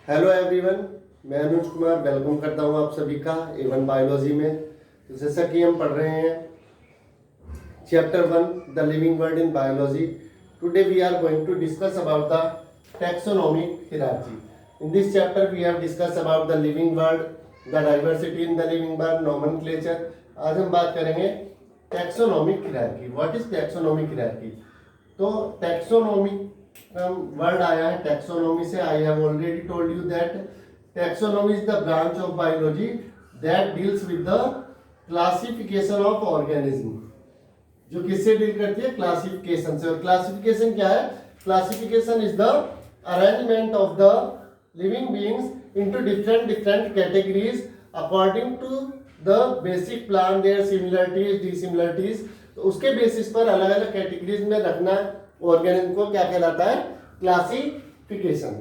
Hello everyone, मैं Anuj Kumar welcome करता हूं आप सभी का A1 बायोलॉजी में। तो जैसा कि हम पढ़ रहे हैं chapter 1 the living world in biology. Today we are going to discuss about the taxonomic hierarchy. In this chapter we have discuss about the living world, the diversity in the living world, nomenclature. आज हम बात करेंगे taxonomic hierarchy. What is taxonomic hierarchy? तो taxonomic word आया है taxonomy से। I have already told you that taxonomy is the branch of biology that deals with the classification of organism. जो किससे डील करती है? क्लासिफिकेशन से। और क्लासिफिकेशन क्या है? Classification is the arrangement of the living beings into different different categories according to the basic plan, their similarities dissimilarities. तो उसके बेसिस पर अलग अलग कैटेगरीज में रखना ऑर्गेनिज्म को क्या कहलाता है? क्लासिफिकेशन।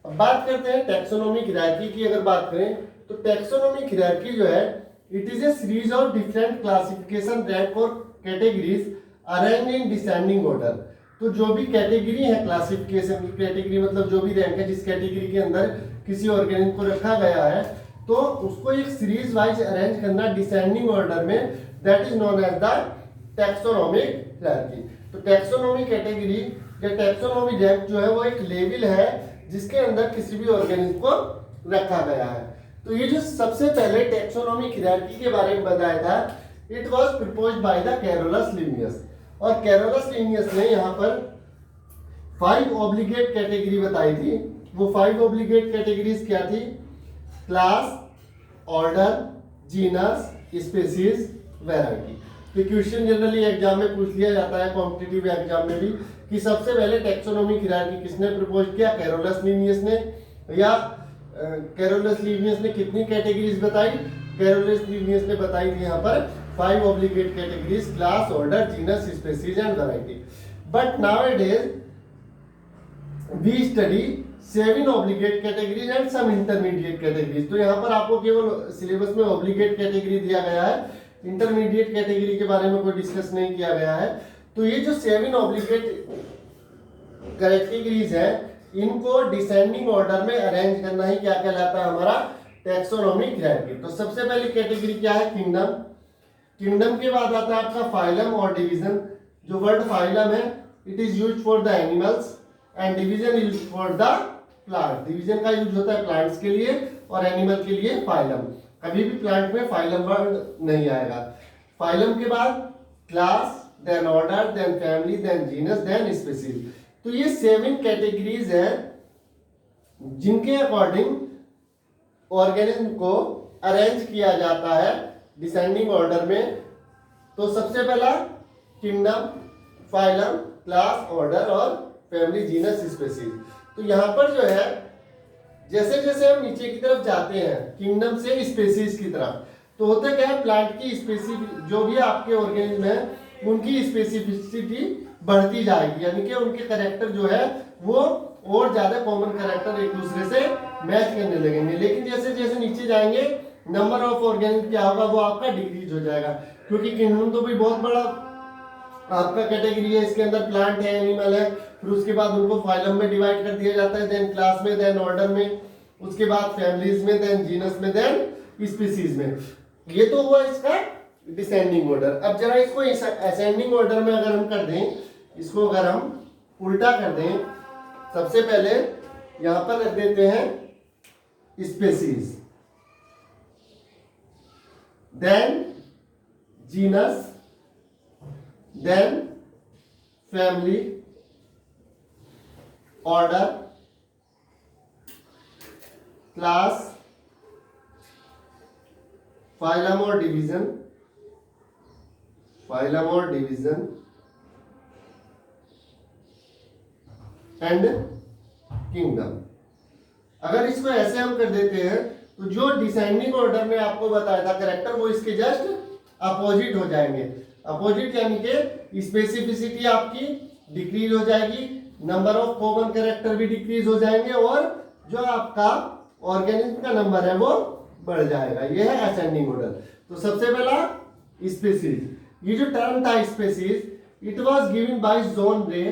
अब बात करते हैं टैक्सोनॉमिक हियरार्की की। अगर बात करें तो टैक्सोनॉमिक हियरार्की जो है it is a series of different classification rank और categories arranged in descending order. तो जो भी कैटेगरी है क्लासिफिकेशन की, कैटेगरी मतलब जो भी रैंक है जिस कैटेगरी के अंदर किसी ऑर्गेनिज्म को रखा गया है, तो उसको एक सीरीज वाइज अरेंज करना डिसेंडिंग ऑर्डर में, that is known as the taxonomic hierarchy. तो टैक्सोनॉमी कैटेगरी या टैक्सोनॉमी रैंक जो है वो एक लेवल है जिसके अंदर किसी भी ऑर्गेनिज्म को रखा गया है। तो ये जो सबसे पहले टैक्सोनॉमिक हियरार्की के बारे में बताया था, it was proposed by the Carolus Linnaeus. और कैरोलस लिनियस ने यहाँ पर 5 ऑब्लिगेट कैटेगरी बताई थी। वो 5 ऑब्लिगेट कैटेगरीज क्या थी? Class, order, genus, species, variety. तो क्वेश्चन जनरली एग्जाम में पूछ लिया जाता है, कॉम्पिटिटिव एग्जाम में भी, कि सबसे पहले टैक्सोनॉमिक हियरार्की किसने प्रपोज किया? कैरोलस लिनियस ने। या कैरोलस लिनियस ने कितनी कैटेगरीज बताई? कैरोलस लिनियस ने बताई थी यहाँ पर 5 obligate categories, class, order, genus, species and variety. But nowadays we study 7 obligate categories and some intermediate categories. तो यहाँ पर आपको केवल सिलेबस में ऑब्लिगेट कैटेगरी दिया गया है, इंटरमीडिएट कैटेगरी के बारे में कोई डिस्कस नहीं किया गया है। तो ये जो 7 ऑब्लिगेट कैटेगरीज है, इनको डिसेंडिंग ऑर्डर में अरेंज करना ही क्या कहलाता है? हमारा टैक्सोनॉमिक हियरार्की। तो सबसे पहली कैटेगरी क्या है? किंगडम। किंगडम के बाद आता है आपका फाइलम और डिवीजन। जो वर्ड फाइलम है it is used for the animals and division is for the plant. Division का यूज होता है प्लांट्स के लिए और एनिमल के लिए फाइलम। कभी भी प्लांट में फाइलम वर्ड नहीं आएगा। फाइलम के बाद class, then order, then family, then genus, then species. तो ये 7 कैटेगरीज हैं जिनके अकॉर्डिंग ऑर्गेनिज्म को अरेंज किया जाता है डिसेंडिंग ऑर्डर में। तो सबसे पहला किंगडम, फाइलम, क्लास, ऑर्डर और फैमिली, जीनस, स्पीशीज। तो यहाँ पर जो है जैसे जैसे हम नीचे की तरफ जाते हैं किंगडम से स्पीशीज की तरफ, तो होता क्या है? प्लांट की स्पेसिफिक जो भी आपके ऑर्गेनिज्म है उनकी स्पेसिफिसिटी बढ़ती जाएगी, यानी कि उनके कैरेक्टर जो है वो और ज्यादा कॉमन कैरेक्टर एक दूसरे से मैच करने लगेंगे। लेकिन जैसे जैसे नीचे जाएंगे नंबर ऑफ ऑर्गेनिज्म क्या होगा? वो आपका डिक्रीज हो जाएगा, क्योंकि किंगडम तो भी बहुत बड़ा आपका कैटेगरी है। इसके अंदर प्लांट है, एनिमल है, फिर उसके बाद उनको फाइलम में डिवाइड कर दिया जाता है, देन क्लास में, देन ऑर्डर में, उसके बाद फैमिलीज में, देन जीनस में, देन स्पीशीज में। ये तो हुआ इसका डिसेंडिंग ऑर्डर। अब जरा इसको असेंडिंग ऑर्डर में अगर हम कर दें, इसको अगर हम उल्टा कर दें, सबसे पहले यहां पर रख देते हैं species, then genus, then family, order, class, phylum और डिवीजन, फाइलम और डिवीजन एंड किंगडम। अगर इसको ऐसे हम कर देते हैं तो जो डिसेंडिंग ऑर्डर में आपको बताया था कैरेक्टर, वो इसके जस्ट अपोजिट हो जाएंगे। अपोजिट यानी कि स्पेसिफिसिटी आपकी डिक्रीज हो जाएगी, नंबर ऑफ कॉमन कैरेक्टर भी डिक्रीज हो जाएंगे, और जो आपका ऑर्गेनिज्म का नंबर है वो बढ़ जाएगा। ये है असेंडिंग ऑर्डर। तो सबसे पहला स्पीशीज, ये जो टर्म था species, it was given by John रे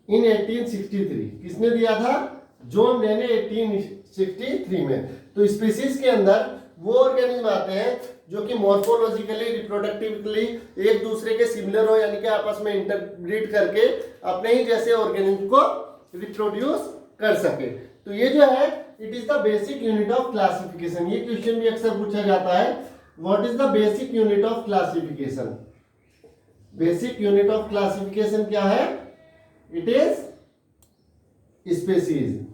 इन 1863। किसने दिया था? जॉन रेने 1863 में। तो स्पीसीज के अंदर वो ऑर्गेनिज्म आते हैं जो कि मॉर्फोलॉजिकली रिप्रोडक्टिवली एक दूसरे के सिमिलर हो, यानी कि आपस में इंटरब्रीड करके अपने ही जैसे ऑर्गेनिज्म को रिप्रोड्यूस कर सके। तो ये जो है it is the basic unit of classification. ये क्वेश्चन भी अक्सर पूछा जाता है, what is the basic unit of classification. Basic unit of classification क्या है? It is species.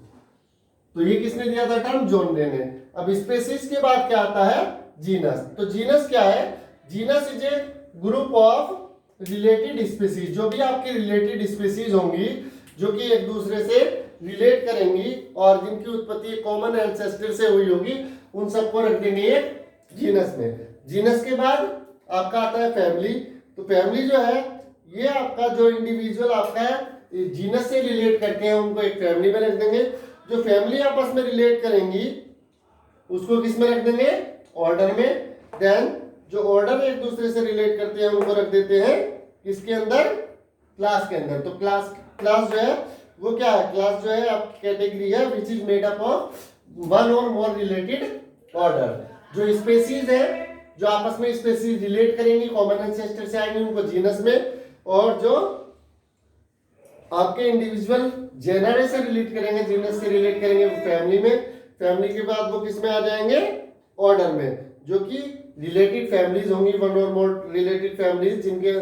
तो ये किसने दिया था टर्म? जॉन रे ने। अब स्पीसीज के बाद क्या आता है? जीनस। तो जीनस क्या है? Genus is a group of related species. जो भी आपकी रिलेटेड स्पीसीज होंगी जो कि एक दूसरे से रिलेट करेंगी और जिनकी उत्पत्ति कॉमन एंसेस्टर से हुई होगी, उन सबको रख देंगे एक जीनस में। जीनस के बाद आपका आता है फैमिली। तो फैमिली जो है ये आपका जो इंडिविजुअल आपका है जीनस से रिलेट करते हैं उनको एक फैमिली में रख देंगे। जो फैमिली आपस में रिलेट करेंगी उसको किस में रख देंगे? ऑर्डर में। देन जो ऑर्डर एक दूसरे से रिलेट करते हैं उनको रख देते हैं किसके अंदर? क्लास के अंदर। तो क्लास जो है वो क्या है? क्लास जो है आपकी कैटेगरी है which is made up of one और मोर रिलेटेड ऑर्डर। जो स्पेसीज है जो आपस में स्पेसीज रिलेट करेंगी कॉमन एंसेस्टर से आएंगे उनको जीनस में, और जो आपके इंडिविजुअल जेनर से रिलेट करेंगे जीनस से रिलेट करेंगे वो फैमिली में। फैमिली के बाद वो किस में आ जाएंगे? ऑर्डर में। जो कि रिलेटेड फैमिलीज होंगी, वन और मोर रिलेटेड फैमिलीज जिनके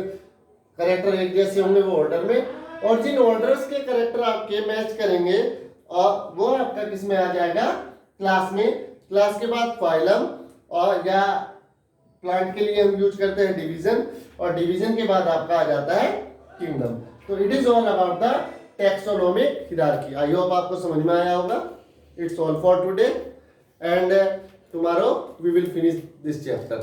करेक्टर एक जैसे होंगे वो ऑर्डर में, और जिन ऑर्डर्स के करेक्टर आपके मैच करेंगे वो आपका किस में आ जाएगा? क्लास में। क्लास के बाद फाइलम, और या प्लांट के लिए हम यूज करते हैं डिवीजन, और डिवीजन के बाद आपका आ जाता है किंगडम। तो it is all about the taxonomic hierarchy. I hope आपको समझ में आया होगा। It's all for today and tomorrow we will finish this chapter.